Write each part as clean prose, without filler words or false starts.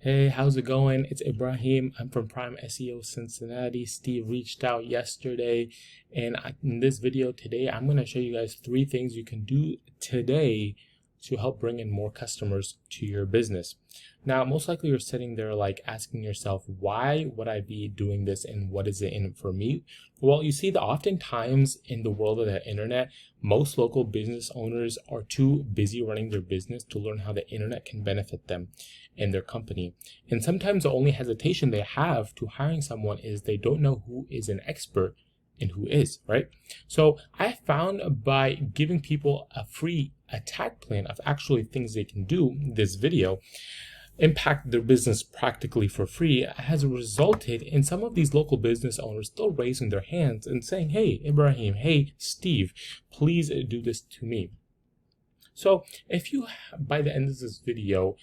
Hey, how's it going? It's Ibrahim. I'm from Prime SEO Cincinnati. Steve reached out yesterday, and in this video today, I'm going to show you guys 3 things you can do today to help bring in more customers to your business. Now, most likely you're sitting there like asking yourself, why would I be doing this and what is it in it for me? Well, you see that oftentimes in the world of the internet, most local business owners are too busy running their business to learn how the internet can benefit them and their company. And sometimes the only hesitation they have to hiring someone is they don't know who is an expert and who is, right? So I found by giving people a free attack plan of actually things they can do, this video impact their business practically for free, has resulted in some of these local business owners still raising their hands and saying, hey, Ibrahim, hey, Steve, please do this to me. So if you, by the end of this video,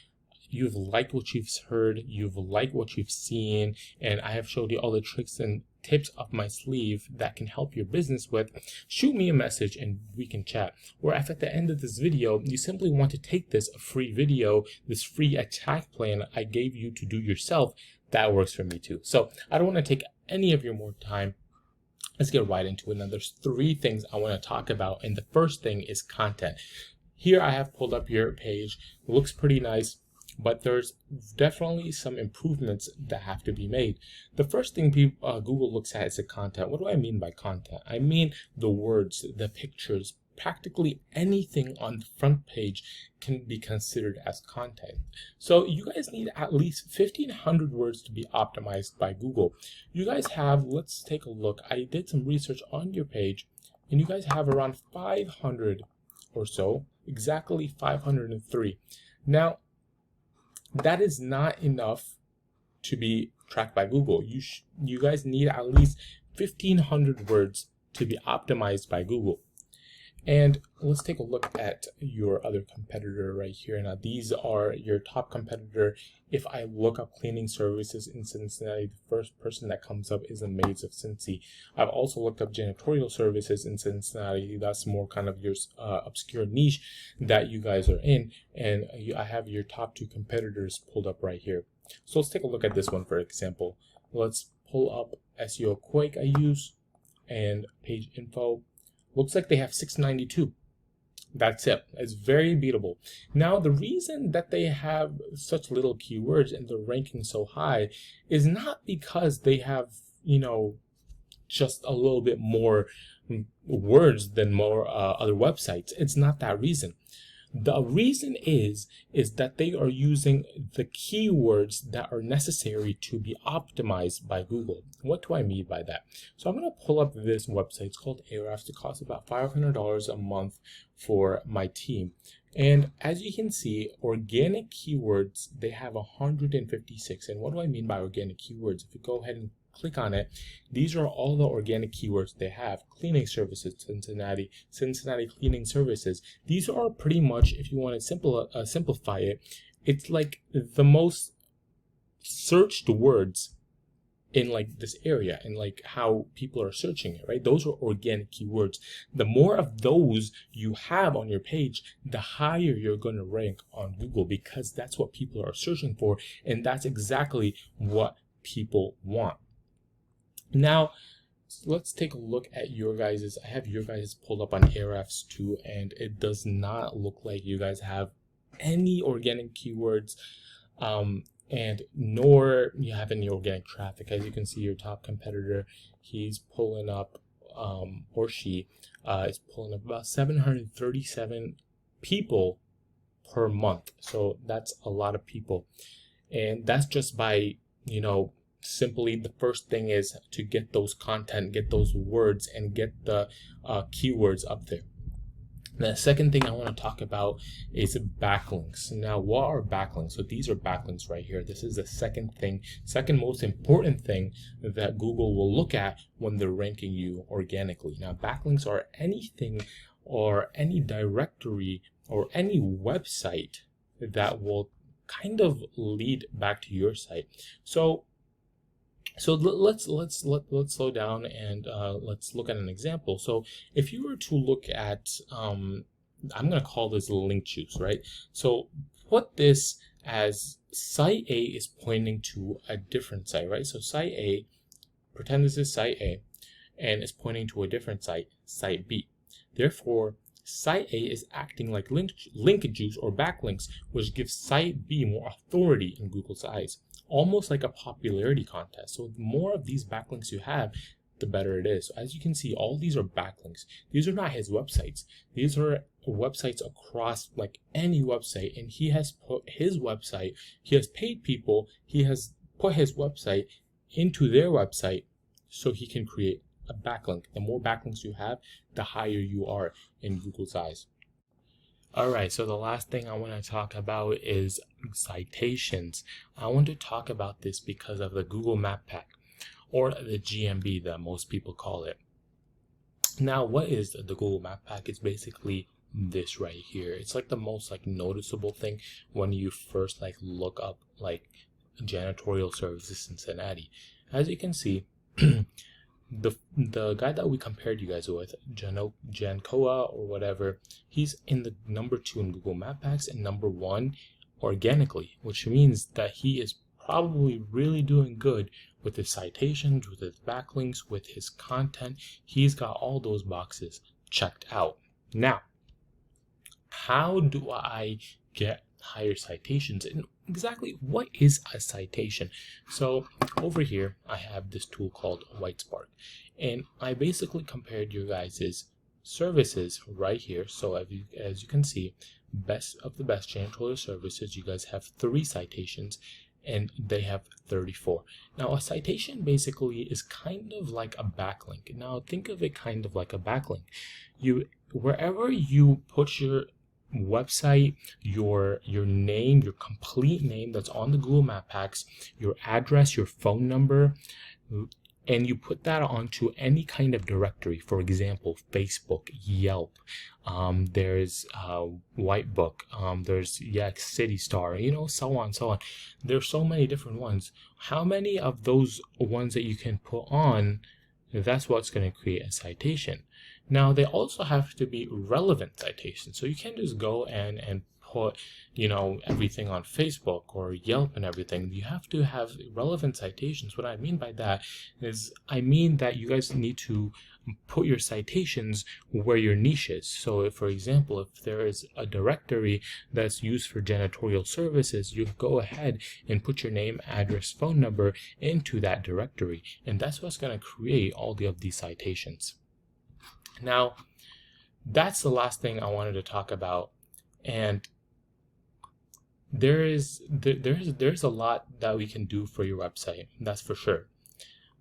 you've liked what you've heard, you've liked what you've seen, and I have showed you all the tricks and tips up my sleeve that can help your business with, shoot me a message and we can chat. Or if at the end of this video, you simply want to take this free video, this free attack plan I gave you to do yourself, that works for me too. So I don't want to take any of your more time. Let's get right into it. Now there's 3 things I want to talk about, and the first thing is content. Here I have pulled up your page. It looks pretty nice, but there's definitely some improvements that have to be made. The first thing Google looks at is the content. What do I mean by content? I mean the words, the pictures, practically anything on the front page can be considered as content. So you guys need at least 1,500 words to be optimized by Google. You guys have, let's take a look. I did some research on your page, and you guys have around 500 or so, exactly 503. Now, that is not enough to be tracked by Google. You guys need at least 1,500 words to be optimized by Google. And let's take a look at your other competitor right here. Now, these are your top competitor. If I look up cleaning services in Cincinnati, the first person that comes up is the Maids of Cincy. I've also looked up janitorial services in Cincinnati. That's more kind of your obscure niche that you guys are in. And I have your top 2 competitors pulled up right here. So let's take a look at this one, for example. Let's pull up SEO Quake I use and page info. Looks like they have 692. That's it. It's very beatable. Now, the reason that they have such little keywords and they're ranking so high is not because they have, just a little bit more words than more other websites. It's not that reason. The reason is that they are using the keywords that are necessary to be optimized by Google. What do I mean by that? So I'm going to pull up this website. It's called Ahrefs. It costs about $500 a month for my team. And as you can see, organic keywords, they have 156. And what do I mean by organic keywords? If you go ahead and click on it, these are all the organic keywords they have. Cleaning services, Cincinnati cleaning services. These are pretty much, if you want to simplify it, it's like the most searched words in like this area and like how people are searching it, right? Those are organic keywords. The more of those you have on your page, the higher you're going to rank on Google, because that's what people are searching for, and that's exactly what people want. Now, let's take a look at your guys's. I have your guys pulled up on Ahrefs too, and it does not look like you guys have any organic keywords, and nor you have any organic traffic. As you can see, your top competitor, he's pulling up, or she is pulling up about 737 people per month. So that's a lot of people, and that's just by, simply the first thing is to get those content, get those words, and get the keywords up there. The second thing I want to talk about is backlinks. Now, what are backlinks? So these are backlinks right here. This is the second most important thing that Google will look at when they're ranking you organically. Now, backlinks are anything or any directory or any website that will kind of lead back to your site. So let's slow down and let's look at an example. So if you were to look at, I'm going to call this link juice, right? So put this as site A is pointing to a different site, right? So site A, pretend this is site A, and it's pointing to a different site, site B. Therefore, site A is acting like linkages or backlinks, which gives site B more authority in Google's eyes, almost like a popularity contest. So the more of these backlinks you have, the better it is. So as you can see, all these are backlinks. These are not his websites. These are websites across like any website, and he has put his website, he has paid people, he has put his website into their website so he can create a backlink. The more backlinks you have, the higher you are in Google's eyes. Alright, so the last thing I want to talk about is citations. I want to talk about this because of the Google Map Pack, or the GMB that most people call it. Now, what is the Google Map Pack? It's basically this right here. It's like the most like noticeable thing when you first like look up like janitorial services Cincinnati. As you can see, the guy that we compared you guys with, Jankoa or whatever, he's in the number 2 in Google Map Packs and number 1 organically, which means that he is probably really doing good with his citations, with his backlinks, with his content. He's got all those boxes checked out. Now, how do I get higher citations, and exactly what is a citation? So over here I have this tool called Whitespark, and I basically compared your guys' services right here. So as you can see, best of the best janitorial services, you guys have 3 citations and they have 34. Now a citation basically is kind of like a backlink. Now think of it kind of like a backlink. Wherever you put your website, your name, your complete name that's on the Google Map Packs, your address, your phone number, and you put that onto any kind of directory, for example, Facebook, Yelp, there's Whitebook, there's City Star, you know, so on, so on. There's so many different ones. How many of those ones that you can put on, that's what's going to create a citation. Now, they also have to be relevant citations. So you can't just go and put, you know, everything on Facebook or Yelp and everything. You have to have relevant citations. What I mean by that is, I mean that you guys need to put your citations where your niche is. So if, for example, if there is a directory that's used for janitorial services, you go ahead and put your name, address, phone number into that directory. And that's what's going to create all of these citations. Now, that's the last thing I wanted to talk about, and there's a lot that we can do for your website, that's for sure.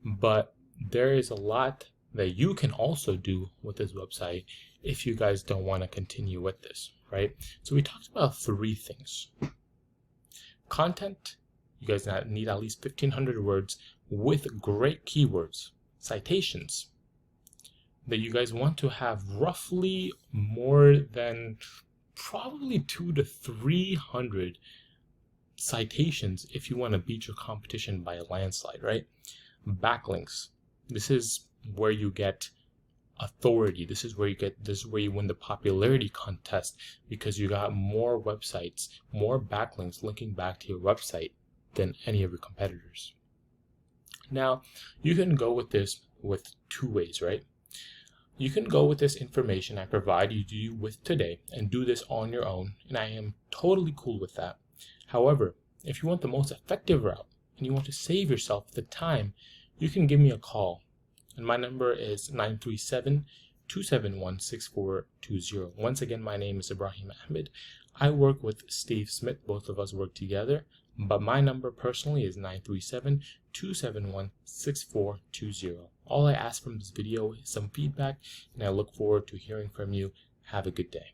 But there is a lot that you can also do with this website if you guys don't want to continue with this, right? So we talked about 3 things. Content, you guys need at least 1,500 words with great keywords. Citations, that you guys want to have roughly more than probably 200 to 300 citations if you want to beat your competition by a landslide, right? Backlinks, this is where you get authority. This is where you win the popularity contest, because you got more websites, more backlinks linking back to your website than any of your competitors. Now, you can go with this with 2 ways, right? You can go with this information I provide you with today and do this on your own, and I am totally cool with that. However, if you want the most effective route and you want to save yourself the time, you can give me a call. And my number is 937-271-6420. Once again, my name is Ibrahim Ahmed. I work with Steve Smith. Both of us work together. But my number personally is 937-271-6420. All I ask from this video is some feedback, and I look forward to hearing from you. Have a good day.